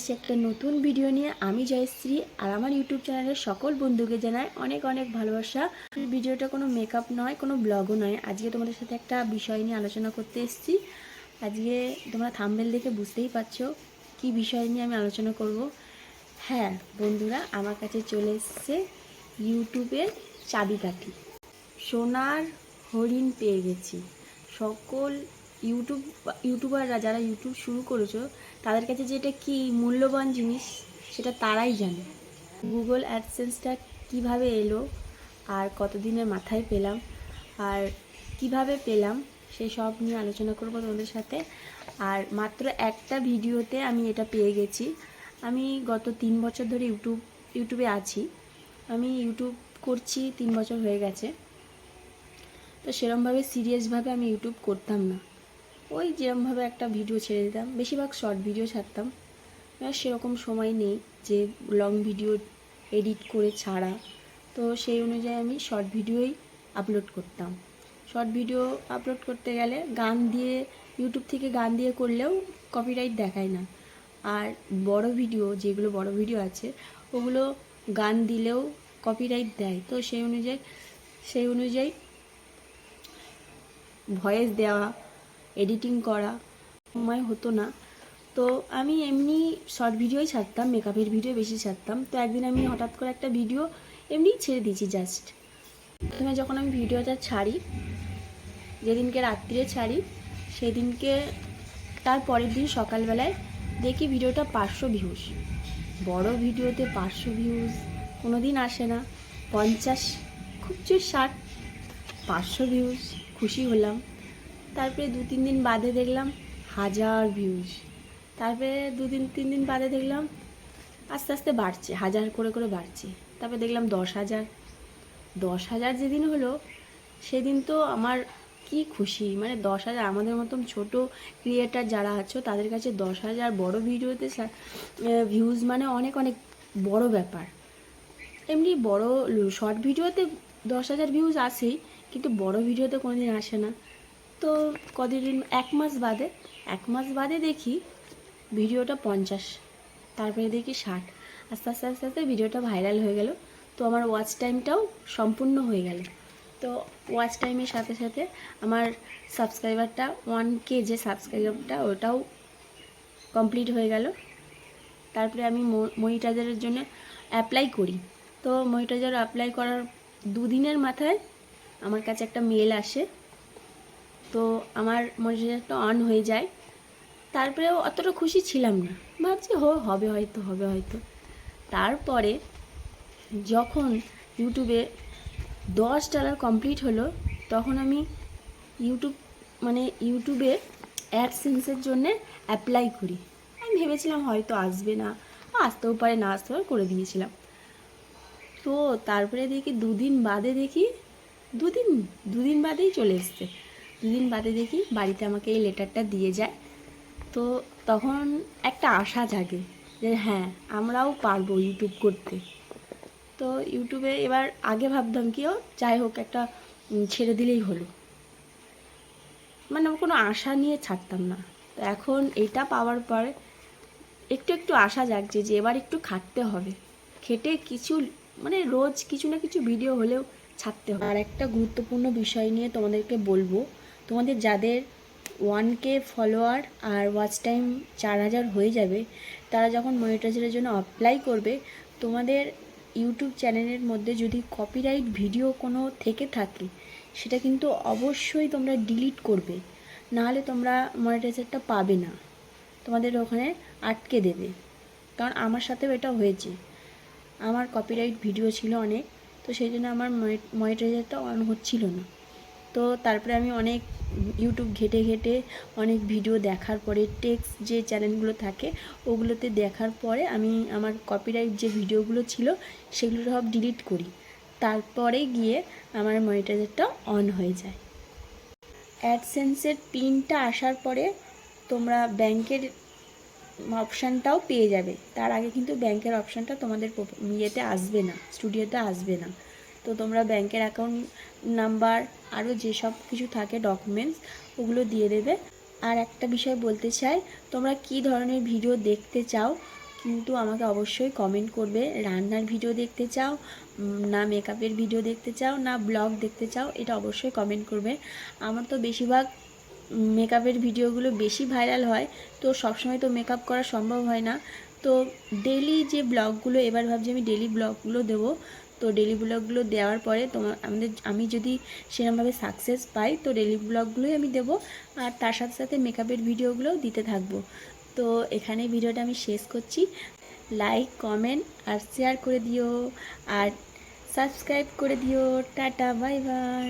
এসেছি একটা নতুন ভিডিও নিয়ে। আমি জয়শ্রী, আর আমার ইউটিউব চ্যানেলের সকল বন্ধুকে জানাই অনেক অনেক ভালোবাসা। ভিডিওটা কোনো মেকআপ নয়, কোনো ব্লগও নয়। আজকে তোমাদের সাথে একটা বিষয় নিয়ে আলোচনা করতে এসেছি। আজকে তোমরা থাম্বনেল দেখে বুঝতেই পারছো কী বিষয় নিয়ে আমি আলোচনা করব। হ্যাঁ বন্ধুরা, আমার কাছে চলে এসছে ইউটিউবের চাবিকাঠি। সোনার হরিণ পেয়ে গেছি। সকল ইউটিউবাররা যারা ইউটিউব শুরু করেছো তাদের কাছে যেটা কি মূল্যবান জিনিস সেটা তারাই জানে। গুগল অ্যাডসেন্সটা কিভাবে এলো, আর কতদিনের মাথায় পেলাম, আর কিভাবে পেলাম, সেই সব নিয়ে আলোচনা করব তোমাদের সাথে। আর মাত্র একটা ভিডিওতে আমি এটা পেয়ে গেছি। আমি গত 3 বছর ধরে ইউটিউবে আছি। আমি ইউটিউব করছি 3 বছর হয়ে গেছে। তো সেরমভাবে সিরিয়াসভাবে আমি ইউটিউব করতাম না। ওই যেরমভাবে একটা ভিডিও ছেড়ে দিতাম, বেশিরভাগ শর্ট ভিডিও ছাড়তাম। সেরকম সময় নেই যে লং ভিডিও এডিট করে ছাড়া। তো সেই অনুযায়ী আমি শর্ট ভিডিওই আপলোড করতাম। শর্ট ভিডিও আপলোড করতে গেলে গান দিয়ে, ইউটিউব থেকে গান দিয়ে করলেও কপিরাইট দেখায় না। আর বড় ভিডিও, যেগুলো বড় ভিডিও আছে ওগুলো গান দিলেও কপিরাইট দেয়। তো সেই অনুযায়ী ভয়েস দেওয়া, এডিটিং করা সময় হতো না। তো আমি এমনি শর্ট ভিডিওই ছাড়তাম, মেকআপের ভিডিও বেশি ছাড়তাম। তো একদিন আমি হঠাৎ করে একটা ভিডিও এমনি ছেড়ে দিয়েছি জাস্ট। প্রথমে যখন আমি ভিডিওটা ছাড়ি, যেদিনকে রাত্রিরে ছাড়ি, সেদিনকে তার পরের দিন সকালবেলায় দেখি ভিডিওটা 500 ভিউজ। বড় ভিডিওতে 500 ভিউজ কোনো দিন আসে না। 50, খুব জোর 60, 500 ভিউজ, খুশি হলাম। তারপরে 2-3 দিন বাদে দেখলাম 1000 ভিউজ। তারপরে 2-3 দিন বাদে দেখলাম আস্তে আস্তে বাড়ছে, 1000 করে করে বাড়ছে। তারপরে দেখলাম 10,000। 10,000 যেদিন হলো সেদিন তো আমার কি খুশি, মানে 10,000, আমাদের মতন ছোট ক্রিয়েটার যারা আছো তাদের কাছে 10,000 বড় ভিডিওতে ভিউজ মানে অনেক অনেক বড় ব্যাপার। এমনি বড় শর্ট ভিডিওতে 10,000 ভিউজ আসেই, কিন্তু বড় ভিডিওতে কোনো দিন আসে না। তো কতদিন, 1 মাস বাদে দেখি ভিডিওটা 50, তারপরে দেখি 60। আস্তে আস্তে আস্তে আস্তে ভিডিওটা ভাইরাল হয়ে গেল। তো আমার ওয়াচ টাইমটাও সম্পূর্ণ হয়ে গেল। তো ওয়াচ টাইমের সাথে সাথে আমার সাবস্ক্রাইবারটা 1K, যে সাবস্ক্রাইবারটা ওটাও কমপ্লিট হয়ে গেল। তারপরে আমি মনিটাইজারের জন্য অ্যাপ্লাই করি। তো মনিটাইজার অ্যাপ্লাই করার 2 দিনের মাথায় আমার কাছে একটা মেল আসে। তো আমার মনিটাইজারটা অন হয়ে যায়। তারপরেও অতটা খুশি ছিলাম না, ভাবছি হবে হয়তো। তারপরে যখন ইউটিউবে $10 কমপ্লিট হলো, তখন আমি ইউটিউবে অ্যাডসেন্সের জন্যে অ্যাপ্লাই করি। আমি ভেবেছিলাম হয়তো আসবে না, আসতেও পারে না আসতেও পারে, করে দিয়েছিলাম। তো তারপরে দেখি 2 দিন বাদে দেখি, দুদিন বাদেই চলে এসছে। 2 দিন বাদে দেখি বাড়িতে আমাকে এই লেটারটা দিয়ে যায়। তো তখন একটা আশা জাগে যে হ্যাঁ, আমরাও পারবো ইউটিউব করতে। তো ইউটিউবে এবার আগে ভাবতাম কি, যাই হোক একটা ছেড়ে দিলেই হলো, মানে আমি কোনো আশা নিয়ে ছাড়তাম না। তো এখন এটা পাওয়ার পরে একটু একটু আশা জাগছে যে এবার একটু খাটতে হবে, খেটে কিছু, মানে রোজ কিছু না কিছু ভিডিও হলেও ছাড়তে হবে। আর একটা গুরুত্বপূর্ণ বিষয় নিয়ে তোমাদেরকে বলবো, তোমাদের যাদের 1K ফলোয়ার আর ওয়াচ টাইম 4,000 হয়ে যাবে, তারা যখন মনিটাইজারের জন্য অ্যাপ্লাই করবে, তোমাদের ইউটিউব চ্যানেলের মধ্যে যদি কপিরাইট ভিডিও কোনো থেকে থাকে, সেটা কিন্তু অবশ্যই তোমরা ডিলিট করবে, নাহলে তোমরা মনিটাইজারটা পাবে না, তোমাদের ওখানে আটকে দেবে। কারণ আমার সাথেও এটা হয়েছে, আমার কপিরাইট ভিডিও ছিল অনেক। তো সেই জন্য আমার মনিটাইজারটা অন হচ্ছিল না। তো তারপরে আমি অনেক ইউটিউব ঘেটে অনেক ভিডিও দেখার পরে, টেক্সট যে চ্যানেলগুলো থাকে ওগুলোতে দেখার পরে আমি আমার কপিরাইট যে ভিডিওগুলো ছিল সেগুলো সব ডিলিট করি। তারপরে গিয়ে আমার মনিটাইজারটা অন হয়ে যায়। অ্যাডসেন্সের পিনটা আসার পরে তোমরা ব্যাংকের অপশানটাও পেয়ে যাবে। তার আগে কিন্তু ব্যাংকের অপশানটা তোমাদের ইয়েতে আসবে না, স্টুডিওতে আসবে না। তো তোমরা ব্যাংকের অ্যাকাউন্ট নাম্বার, আরও যেসব কিছু থাকে ডকুমেন্টস, ওগুলো দিয়ে দেবে। আর একটা বিষয় বলতে চাই, তোমরা কি ধরনের ভিডিও দেখতে চাও, কিন্তু আমাকে অবশ্যই কমেন্ট করবে রান্নার ভিডিও দেখতে চাও না মেকআপের ভিডিও দেখতে চাও না ব্লগ দেখতে চাও, এটা অবশ্যই কমেন্ট করবে। আমার তো বেশিরভাগ মেকআপের ভিডিওগুলো বেশি ভাইরাল হয়, তো সবসময় তো মেকআপ করা সম্ভব হয় না। তো ডেলি যে ব্লগগুলো, এবার ভাবছি আমি ডেলি ব্লগগুলো দেবো। তো ডেলি ব্লগগুলো দেওয়ার পরে আমি যদি সেরকমভাবে সাকসেস পাই তো ডেলি ব্লগগুলোই আমি দেবো, আর তার সাথে সাথে মেকআপের ভিডিওগুলোও দিতে থাকবো। তো এখানে ভিডিওটা আমি শেষ করছি। লাইক, কমেন্ট আর শেয়ার করে দিও, আর সাবস্ক্রাইব করে দিও। Tata, bye bye.